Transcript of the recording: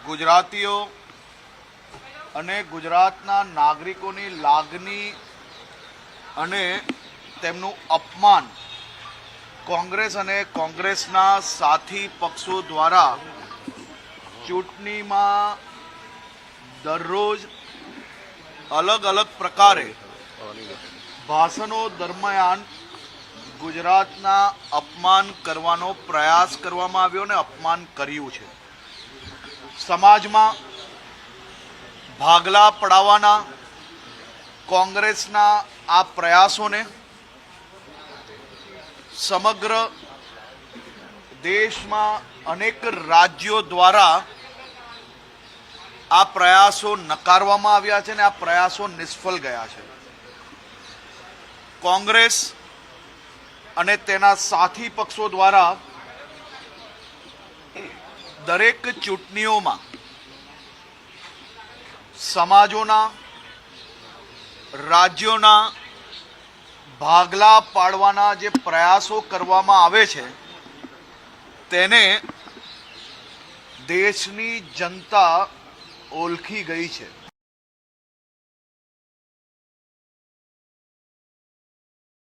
ગુજરાતીઓ અને ગુજરાતના નાગરિકોની લાગણી અને તેમનું અપમાન કોંગ્રેસ અને કોંગ્રેસના સાથી પક્ષો દ્વારા ચૂંટણીમાં દરરોજ અલગ અલગ પ્રકારે ભાષણો દરમિયાન ગુજરાતના અપમાન કરવાનો પ્રયાસ કરવામાં આવ્યો અને અપમાન કર્યું છે। સમાજમાં ભાગલા પડાવવાના કોંગ્રેસના આ પ્રયાસોને સમગ્ર દેશમાં અનેક રાજ્યો દ્વારા આ પ્રયાસો નકારવામાં આવ્યા છે અને આ પ્રયાસો નિષ્ફળ ગયા છે। કોંગ્રેસ અને તેના સાથી પક્ષો દ્વારા દરેક ચૂંટણીઓમાં સમાજોના રાજ્યોના ભાગલા પાડવાના જે પ્રયાસો કરવામાં આવે છે તેને દેશની જનતા ઓળખી ગઈ છે।